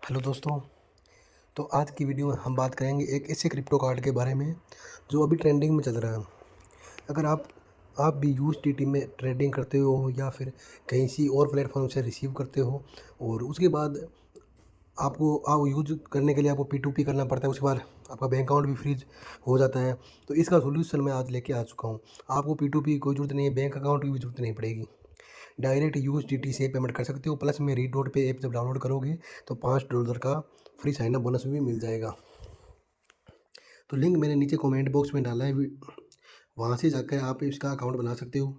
Hello दोस्तों। तो आज की वीडियो में हम बात करेंगे एक ऐसे क्रिप्टो कार्ड के बारे में जो अभी ट्रेंडिंग में चल रहा है। अगर आप भी यूएसडीटी में ट्रेडिंग करते हो या फिर कहीं सी और प्लेटफॉर्म से रिसीव करते हो और उसके बाद आपको आप यूज करने के लिए आपको P2P करना पड़ता है, उसके बाद आपका बैंक अकाउंट भी फ्रीज हो जाता है। तो इसका सोल्यूशन मैं आज लेके आ चुका हूँ। आपको P2P की कोई ज़रूरत नहीं है, बैंक अकाउंट की भी ज़रूरत नहीं पड़ेगी। डायरेक्ट यूएसडीटी से पेमेंट कर सकते हो। प्लस में रीडोट पे ऐप जब डाउनलोड करोगे तो $5 का फ्री साइन अप बोनस भी मिल जाएगा। तो लिंक मैंने नीचे कमेंट बॉक्स में डाला है, वहाँ से जाकर आप इसका अकाउंट बना सकते हो।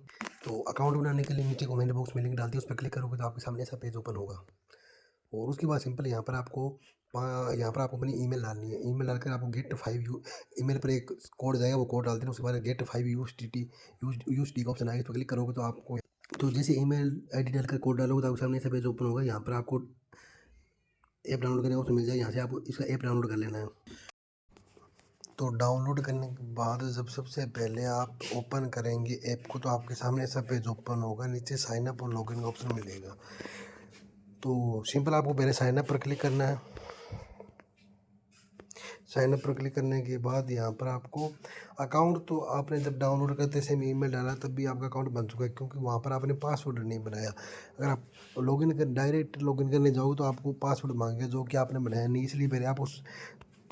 तो अकाउंट बनाने के लिए नीचे कमेंट बॉक्स में लिंक डालती है, उस पर क्लिक करोगे तो आपके सामने ऐसा पेज ओपन होगा। और उसके बाद सिंपल यहाँ पर आपको अपनी ईमेल डालनी है। ईमेल डालकर आपको गेट 5 यू ईमेल पर एक कोड जाएगा, वो कोड डाल देना। उसके बाद गेट 5 यूएसडी का ऑप्शन आएगा, इस पर क्लिक करोगे तो आपको तो जैसे ईमेल आईडी डालकर कोड डालोगे तो आपके सामने ऐसा पेज ओपन होगा। यहाँ पर आपको ऐप डाउनलोड करने का ऑप्शन मिल जाएगा, यहाँ से आपको इसका ऐप डाउनलोड कर लेना है। तो डाउनलोड करने के बाद जब सबसे पहले आप ओपन करेंगे ऐप को तो आपके सामने ऐसा पेज ओपन होगा, नीचे साइन अप और लॉगिन का ऑप्शन मिलेगा। तो सिंपल आपको पहले साइन अप पर क्लिक करना है। साइन अप पर क्लिक करने के बाद यहाँ पर आपको अकाउंट, तो आपने जब डाउनलोड करते समय ईमेल डाला तब भी आपका अकाउंट बन चुका है, क्योंकि वहाँ पर आपने पासवर्ड नहीं बनाया। अगर आप डायरेक्ट लॉगिन करने जाओगे तो आपको पासवर्ड मांगेगा जो कि आपने बनाया नहीं, इसलिए पहले आप उस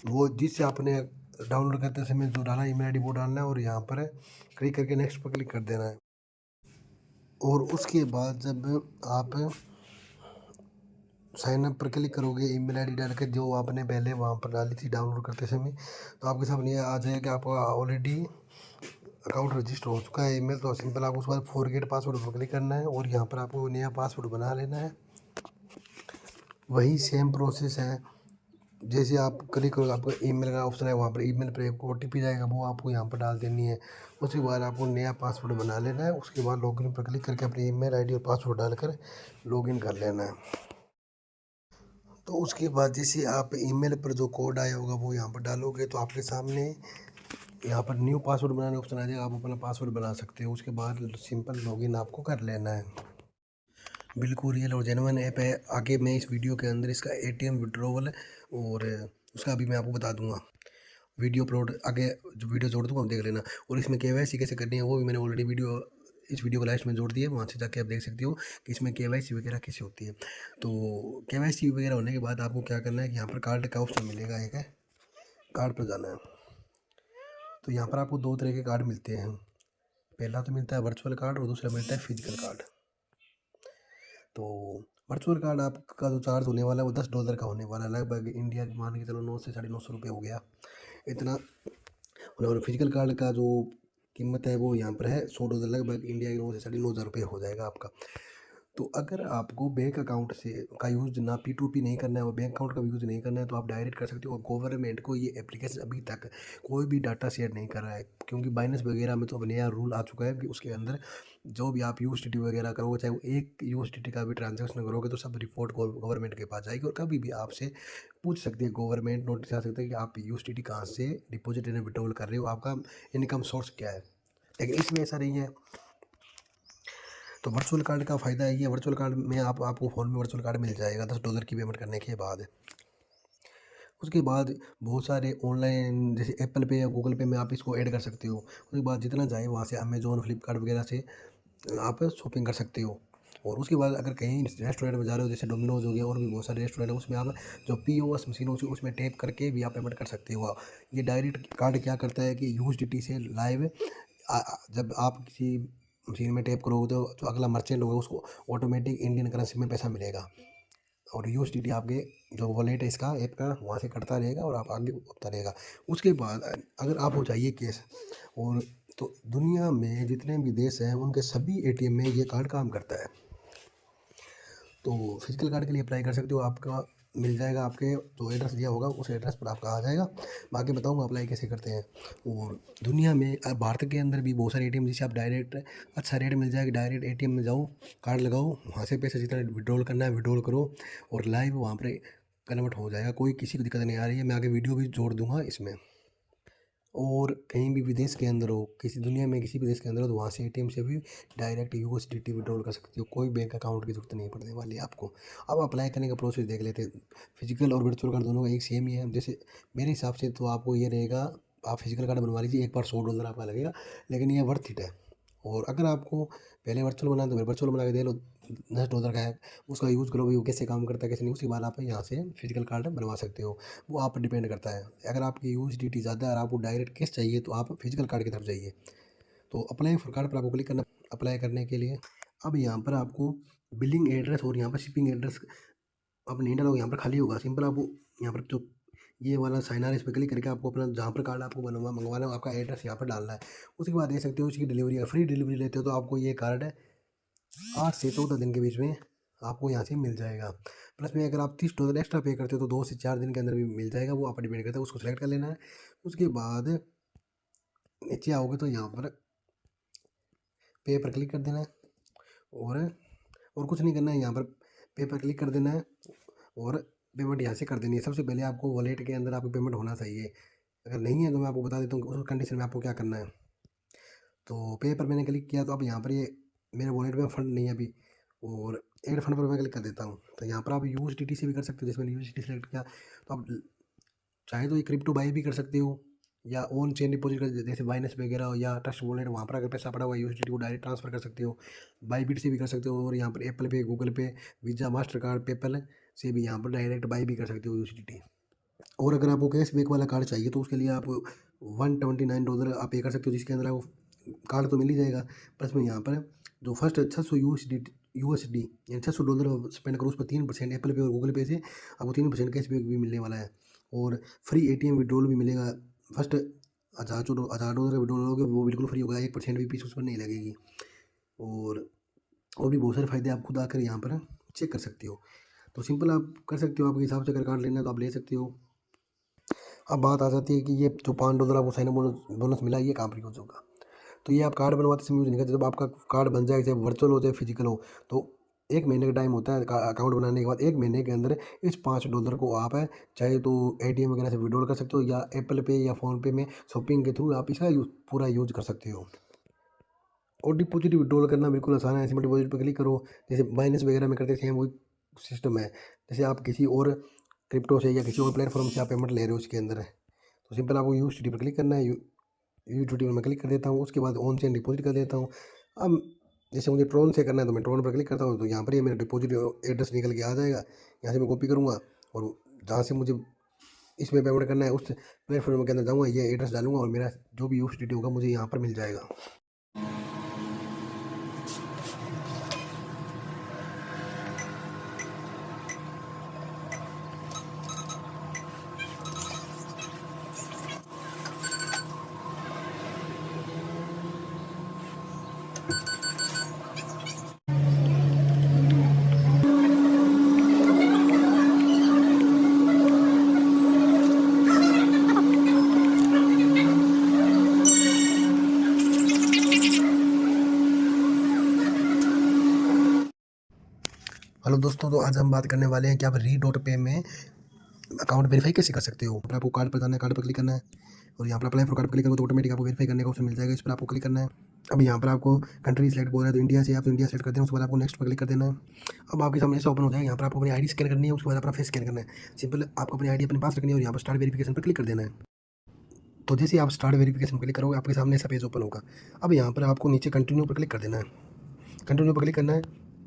वो जिससे आपने डाउनलोड करते समय जो डाला ईमेल आईडी वो डालना है और यहाँ पर क्लिक करके नेक्स्ट पर क्लिक कर देना है। और उसके बाद जब आप साइन अप पर क्लिक करोगे ईमेल आईडी डाल के जो आपने पहले वहाँ पर डाली थी डाउनलोड करते समय, तो आपके सामने ये आ जाएगा कि आपका ऑलरेडी अकाउंट रजिस्टर हो चुका है ईमेल। तो सिंपल आपको उसके बाद फॉरगेट पासवर्ड पर क्लिक करना है और यहाँ पर आपको नया पासवर्ड बना लेना है। वही सेम प्रोसेस है, जैसे आप क्लिक करोगे आपका ईमेल का ऑप्शन है, वहाँ पर ईमेल पर एक OTP जाएगा, वो आपको यहाँ पर डाल देनी है। उसके बाद आपको नया पासवर्ड बना लेना है। उसके बाद लॉगिन पर क्लिक करके अपनी ईमेल आईडी और पासवर्ड डालकर लॉगिन कर लेना है। तो उसके बाद जैसे आप ईमेल पर जो कोड आया होगा वो यहाँ पर डालोगे तो आपके सामने यहाँ पर न्यू पासवर्ड बनाने ऑप्शन आ जाएगा, आप अपना पासवर्ड बना सकते हो। उसके बाद सिंपल लॉगिन आपको कर लेना है। बिल्कुल रियल और जेन्युइन ऐप है। आगे मैं इस वीडियो के अंदर इसका ATM विड्रॉवल और उसका भी मैं आपको बता दूंगा। वीडियो अपलोड आगे जो वीडियो जोड़ दूंगा आप देख लेना। और इसमें KYC कैसे करनी है वो भी मैंने ऑलरेडी इस वीडियो को लास्ट में जोड़ दिया है, वहाँ से जाके आप देख सकते हो कि इसमें KYC वगैरह कैसे होती है। तो KYC वगैरह होने के बाद आपको क्या करना है कि यहाँ पर कार्ड का ऑप्शन मिलेगा, एक है कार्ड पर जाना है। तो यहाँ पर आपको दो तरह के कार्ड मिलते हैं, पहला तो मिलता है वर्चुअल कार्ड और दूसरा मिलता है फिजिकल कार्ड। तो वर्चुअल कार्ड आपका जो चार्ज होने वाला है वो $10 का होने वाला है, लगभग इंडिया मान के चलो 900 से 950 रुपये हो गया इतना। और फिजिकल कार्ड का जो कीमत है वो यहाँ पर है $100, लगभग इंडिया के 9 से 9,500 रुपये हो जाएगा आपका। तो अगर आपको बैंक अकाउंट से का यूज़ ना P2P नहीं करना है और बैंक अकाउंट का भी यूज़ नहीं करना है तो आप डायरेक्ट कर सकते हो। और गवर्नमेंट को ये एप्लीकेशन अभी तक कोई भी डाटा शेयर नहीं कर रहा है, क्योंकि बाइनेंस वगैरह में तो अब नया रूल आ चुका है कि उसके अंदर जो भी आप यूएसडीटी वगैरह करोगे, चाहे वो एक यूएसडीटी का भी ट्रांजेक्शन करोगे तो सब रिपोर्ट गवर्नमेंट के पास जाएगी और कभी भी आपसे पूछ सकती है गवर्नमेंट, नोटिस आ सकता है कि आप यूएसडीटी कहाँ से डिपॉजिट यानी विड्रॉल कर रहे हो, आपका इनकम सोर्स क्या है। लेकिन इसमें ऐसा नहीं है। तो वर्चुअल कार्ड का फ़ायदा ये है, वर्चुअल कार्ड में आपको फ़ोन में वर्चुअल कार्ड मिल जाएगा $10 की पेमेंट करने के बाद। उसके बाद बहुत सारे ऑनलाइन जैसे एप्पल पे या गूगल पे में आप इसको ऐड कर सकते हो। उसके बाद जितना चाहे वहाँ से अमेज़न, फ्लिपकार्ट वगैरह से आप शॉपिंग कर सकते हो। और उसके बाद अगर कहीं रेस्टोरेंट में जा रहे हो, जैसे डोमिनोज़ हो गया और भी बहुत सारे रेस्टोरेंट है, उसमें आप जो POS मशीन होती है उसमें टैप करके भी आप पेमेंट कर सकते हो। ये डायरेक्ट कार्ड क्या करता है कि यूएसडीटी से लाइव जब आप किसी मशीन में टैप करोगे तो जो अगला मर्चेंट होगा उसको ऑटोमेटिक इंडियन करेंसी में पैसा मिलेगा और यूएसडीटी आपके जो वॉलेट है इसका ऐप का वहाँ से कटता रहेगा और आप आगे होता रहेगा। उसके बाद अगर आप हो चाहिए कैश, और तो दुनिया में जितने भी देश हैं उनके सभी ATM में ये कार्ड काम करता है। तो फिजिकल कार्ड के लिए अप्लाई कर सकते हो, आपका मिल जाएगा, आपके जो एड्रेस दिया होगा उस एड्रेस पर आपका आ जाएगा। बाकी बताऊंगा अप्लाई कैसे करते हैं। और दुनिया में भारत के अंदर भी बहुत सारे ATM जिससे आप डायरेक्ट अच्छा रेट मिल जाएगा, डायरेक्ट ATM में जाओ, कार्ड लगाओ, वहाँ से पैसे जितना विड्रॉल करना है विड्रॉल करो और लाइव वहाँ पर कन्वर्ट हो जाएगा। कोई किसी को दिक्कत नहीं आ रही है, मैं आगे वीडियो भी जोड़ दूँगा इसमें। और कहीं भी विदेश के अंदर हो, किसी दुनिया में किसी भी देश के अंदर हो, तो वहाँ से एटीएम से भी डायरेक्ट यूएसडीटी विड्रॉल कर सकते हो। कोई बैंक अकाउंट की ज़रूरत नहीं पड़ने वाली है आपको। अब अप्लाई करने का प्रोसेस देख लेते हैं। फिजिकल और वर्चुअल कार्ड दोनों का एक सेम ही है। जैसे मेरे हिसाब से तो आपको ये रहेगा, आप फिजिकल कार्ड बनवा लीजिए, एक बार $100 आपका लगेगा, लेकिन ये वर्थ इट है। और अगर आपको पहले वर्चुअल बनाना है तो वर्चुअल बना के दे लो, $10 का है, उसका यूज़ करो भाई, वो कैसे काम करता है कैसे नहीं, उसके बाद आप यहाँ से फिजिकल कार्ड बनवा सकते हो। वो आप पर डिपेंड करता है। अगर आपकी यूएसडीटी ज़्यादा है और आपको डायरेक्ट कैश चाहिए तो आप फिजिकल कार्ड की तरफ जाइए। तो अप्लाई फॉर कार्ड पर आपको क्लिक करना। अप्लाई करने के लिए अब यहाँ पर आपको बिलिंग एड्रेस और यहाँ पर शिपिंग एड्रेस आप नहीं डालोगे, यहाँ पर खाली होगा। सिंपल आपको यहाँ पर जो ये वाला साइन आ रहा है, इस पर क्लिक करके आपको अपना जहाँ पर कार्ड आपको बनवा मंगवाना है आपका एड्रेस यहाँ पर डालना है। उसके बाद दे सकते हो उसकी डिलीवरी, फ्री डिलीवरी लेते हो तो आपको ये कार्ड 8 से 14 दिन के बीच में आपको यहाँ से मिल जाएगा। प्लस में अगर आप $30 एक्स्ट्रा पे करते हो तो 2 से 4 दिन के अंदर भी मिल जाएगा। वो आप पर डिपेंड करता है, उसको सेलेक्ट कर लेना है। उसके बाद नीचे आओगे तो यहाँ पर पे पर क्लिक कर देना है और कुछ नहीं करना है। यहाँ पर पे पर क्लिक कर देना है और पेमेंट यहाँ से कर देनी है। सबसे पहले आपको वॉलेट के अंदर आपको पेमेंट होना चाहिए। अगर नहीं है तो मैं आपको बता देता हूँ उस कंडीशन में आपको क्या करना है। तो पे पर मैंने क्लिक किया तो अब यहाँ पर ये मेरे वॉलेट में फ़ंड नहीं है अभी, और ऐड फंड पर मैं क्लिक कर देता हूँ। तो यहाँ पर आप यूएसडीटी से भी कर सकते हो। जैसे मैंने यूएसडीटी सेलेक्ट किया तो आप चाहे तो ये क्रिप्टो बाई भी कर सकते हो या ऑन चेन डिपॉजिट कर, जैसे बाइनेंस वगैरह हो या ट्रस्ट वॉलेट, वहाँ पर अगर पैसा पड़ा हुआ यूएसडीटी को डायरेक्ट ट्रांसफर कर सकते हो। बाईबिट से भी कर सकते हो और यहाँ पर एप्पल पे, गूगल पे, वीज़ा, मास्टर कार्ड, पेपल से भी यहाँ पर डायरेक्ट बाई भी कर सकते हो यूएसडीटी। और अगर आपको कैशबैक वाला कार्ड चाहिए तो उसके लिए आप $129 आप पे कर सकते हो, जिसके अंदर आपको कार्ड तो मिल ही जाएगा। प्लस में यहाँ पर जो फर्स्ट 600 यूएसडी यानी $600 स्पेंड करो, उस पर 3% एप्पल पे और गूगल पे से आपको 3% कैशबैक भी मिलने वाला है। और फ्री एटीएम विड्रॉल भी मिलेगा। फर्स्ट $1000 का विड्रॉल लोगे वो बिल्कुल फ्री होगा, 1% भी फीस उस पर नहीं लगेगी। और भी बहुत सारे फ़ायदे आप खुद आकर यहाँ पर चेक कर सकते हो। तो सिंपल आप कर सकते हो, आपके हिसाब से अगर कार्ड लेना है तो आप ले सकते हो। अब बात आ जाती है कि ये जो $5 आपको साइन अप बोनस बोनस मिला, ये कहाँ पर यूज़ होगा। तो ये आप कार्ड बनवाते समय यूज़ नहीं करते। जब आपका कार्ड बन जाए, चाहे वर्चुअल हो चाहे फिजिकल हो, तो 1 महीने का टाइम होता है अकाउंट बनाने के बाद। 1 महीने के अंदर इस $5 को आप चाहे तो एटीएम वगैरह से विड्रॉल कर सकते हो या एप्पल पे या फ़ोनपे में शॉपिंग के थ्रू आप इसका पूरा यूज़ कर सकते हो। और डिपॉजिट विड्रॉल करना बिल्कुल आसान है। सिंपल डिपॉजिट पर क्लिक करो, जैसे बाइनेंस वगैरह में करते थे वही सिस्टम है। जैसे आप किसी और क्रिप्टो से या किसी और प्लेटफॉर्म से आप पेमेंट ले रहे हो उसके अंदर है, तो सिंपल आपको यूएसडी पर क्लिक करना है। यूटिलिटी पर मैं क्लिक कर देता हूँ। उसके बाद ऑन चेन डिपॉजिट कर देता हूँ। अब जैसे मुझे ट्रोन से करना है तो मैं ट्रोन पर क्लिक करता हूँ, तो यहाँ पर ये मेरा डिपॉजिट एड्रेस निकल के आ जाएगा। यहाँ से मैं कॉपी करूँगा और जहाँ से मुझे इसमें पेमेंट करना है उस प्लेटफॉर्म के अंदर जाऊँगा, ये एड्रेस डालूँगा और मेरा जो भी यूएसडीटी होगा मुझे यहाँ पर मिल जाएगा। हेलो दोस्तों, तो आज हम बात करने वाले हैं कि आप री.पे में अकाउंट वेरीफाई कैसे कर सकते हो। आपको कार्ड पर जाना है, कार्ड पर क्लिक करना है और यहाँ पर अप्लाई फॉर कार्ड पर क्लिक करो तो ऑटोमेटिक आपको वेरीफाई करने का ऑप्शन मिल जाएगा। इस पर आपको क्लिक करना है। अब यहाँ पर आपको कंट्री सेलेक्ट बोल रहा है तो इंडिया से आप इंडिया सेलेक्ट करते हैं। उसके बाद आपको नेक्स्ट पर क्लिक कर देना है। अब आपके सामने ऐसा ओपन हो जाएगा। यहाँ पर आपको अपनी आईडी स्कैन करनी है, उसके बाद अपना फेस स्कैन करना है। सिंपल आपको अपनी आईडी अपने पास रखनी है और यहाँ पर स्टार्ट वेरिफिकेशन पर क्लिक कर देना है। तो जैसे आप स्टार्ट वेरिफिकेशन पर क्लिक करोगे आपके सामने ऐसा पेज ओपन होगा। अब यहाँ पर आपको नीचे कंटिन्यू पर क्लिक कर देना है। कंटिन्यू पर क्लिक करना है,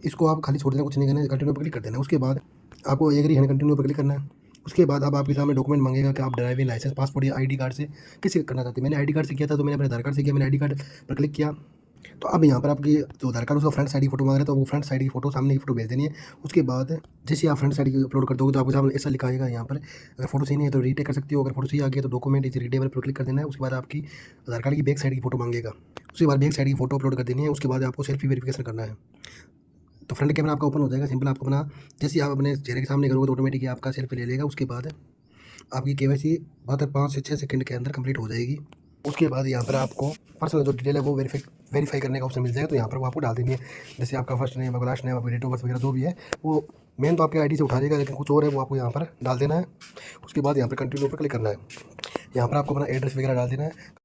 इसको आप खाली छोड़ देना, कुछ नहीं करना है, कंटिन्यू पर क्लिक कर देना है। उसके बाद आपको एग्री है कंटिन्यू पर क्लिक करना है। उसके बाद अब आपके सामने डॉक्यूमेंट मांगेगा कि आप ड्राइविंग लाइसेंस, पासपोर्ट या आईडी कार्ड से किसे करना चाहते हैं। मैंने आईडी कार्ड से किया था तो मैंने अपने आधार कार्ड से किया। मैंने आईडी कार्ड पर क्लिक किया तो अब यहाँ पर आपकी जो आधार कार्ड उसका फ्रंट साइड की फोटो मांग रहा है, तो वो फ्रंट साइड की फोटो, सामने की फोटो भेज देनी है। उसके बाद जैसे आप फ्रंट साइड की अपलोड कर दोगे तो आपके सामने ऐसा लिखा आएगा। यहाँ पर अगर फोटो सही नहीं है तो रीटेक कर सकती हो, अगर फोटो सही आ गया तो डॉक्यूमेंट इज रीडेबल पर क्लिक कर देना है। उसके बाद आपकी आधार कार्ड की बैक साइड की फोटो मांगेगा, उसके बाद बैक साइड की फोटो अपलोड कर देनी है। उसके बाद आपको सेल्फी वेरिफिकेशन करना है। तो फ्रंट कैमरा आपका ओपन हो जाएगा। सिंपल आपको अपना जैसे आप अपने चेहरे के सामने करोगे तो ऑटोमेटिक आपका सेल्फी ले लेगा। उसके बाद आपकी केवाईसी मात्र 5 से 6 सेकंड के अंदर कंप्लीट हो जाएगी। उसके बाद यहाँ पर आपको पर्सनल जो डिटेल है वो वेरीफाई करने का ऑप्शन मिल जाएगा। तो यहाँ पर वो आपको डाल देनी है, जैसे आपका फर्स्ट नेम, आपका लास्ट नेम, आपकी डेट ऑफ बर्थ वगैरह जो भी है वो मेन तो आपके आईडी से उठा लेगा, लेकिन कुछ और है वो आपको यहाँ पर डाल देना है। उसके बाद यहाँ पर कंटिन्यू पर क्लिक करना है। यहाँ पर आपको अपना एड्रेस वगैरह डाल देना है।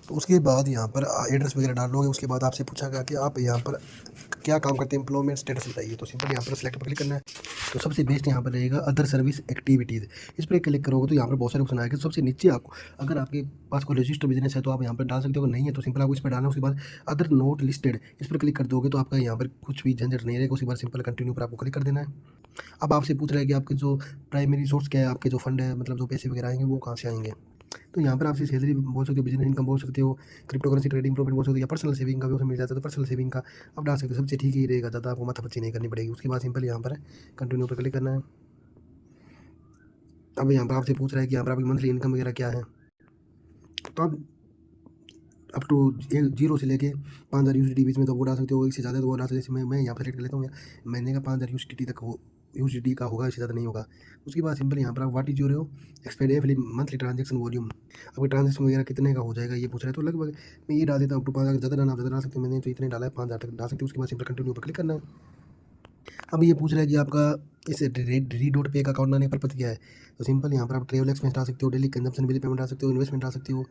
तो उसके बाद यहाँ पर एड्रेस वगैरह डाल लोगे। उसके बाद आपसे पूछा गया कि आप यहाँ पर क्या काम करते हैं, एम्प्लॉयमेंट स्टेटस बताइए। तो सिंपल यहाँ पर सेलेक्ट पर क्लिक करना है। तो सबसे बेस्ट यहाँ पर रहेगा अदर सर्विस एक्टिविटीज़। इस पर क्लिक करोगे तो यहाँ पर बहुत सारे ऑप्शन आएंगे। सबसे नीचे आपको, अगर आपके पास कोई रजिस्टर बिजनेस है तो आप यहाँ पर डाल सकते हो, नहीं है तो सिंपल आपको इस पर डालना है। उसके बाद अदर नोट लिस्टेड, इस पर क्लिक कर दोगे तो आपका यहाँ पर कुछ भी झंझट नहीं रहेगा। उसके बाद सिंपल कंटिन्यू पर आपको क्लिक कर देना है। अब आपसे पूछ रहा है कि आपके जो प्राइमरी सोर्स क्या है, आपके जो फंड है, मतलब जो पैसे वगैरह आएंगे वो कहाँ से आएंगे। तो यहाँ पर आपसे सैलरी बोल सकते हो, बिजनेस इनकम बोल सकते हो, क्रिप्टो करेंसी ट्रेडिंग प्रॉफिट बोल सकते हो, या पर्सनल सेविंग का भी ऑप्शन मिल जाता है तो पर्सनल सेविंग का आप डाल सकते हो। सबसे ठीक ही रहेगा, ज़्यादा आपको माथापच्ची नहीं करनी पड़ेगी। उसके बाद सिंपल यहाँ पर कंटिन्यू पर क्लिक करना है। अब यहाँ पर आपसे पूछ रहा है कि यहाँ पर आपकी मंथली इनकम वगैरह क्या है। तो आप अप टू 0 से लेके 5000 यूएसडी बीच में तो वो डाल सकते हो, इससे ज़्यादा तो वो डाल सकते हो। जैसे मैं यहाँ पर सेलेक्ट कर लेता हूँ, महीने का 5000 यूएसडी तक हो, यूएसडी का होगा, इससे ज़्यादा नहीं होगा। उसके बाद सिंपल यहाँ पर आप what is your expected every monthly transaction volume, आपके ट्रांजेक्शन वगैरह कितने का हो जाएगा ये पूछ रहा है। तो लगभग मैं ये डाल देता हूँ, अप टू 5000, ज़्यादा डालना आप ज़्यादा डाल सकते हो, मैंने तो इतने डाला है 5000 तक डाल सकते हो। उसके बाद सिंपल कंटिन्यू पर क्लिक करना है। अब ये पूछ रहा है कि आपका इस री.पे का अकाउंट बनाने का पर्पज़ क्या है। तो सिंपल यहाँ पर आप ट्रैवल एक्सपेंस डाल सकते हो, डेली कंजम्पशन बिल पेमेंट डाल सकते हो, इन्वेस्टमेंट डाल सकते हो।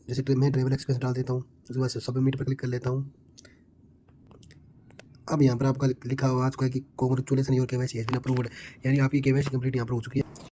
जैसे मैं ट्रैवल एक्सपेंस डाल देता हूँ। उसके बाद सबमिट पर क्लिक कर लेता हूँ। अब यहाँ पर आपका लिखा हुआ आज का कि congratulation your KYC has been approved, यानी आपकी केवाईसी कंप्लीट यहाँ पर हो चुकी है।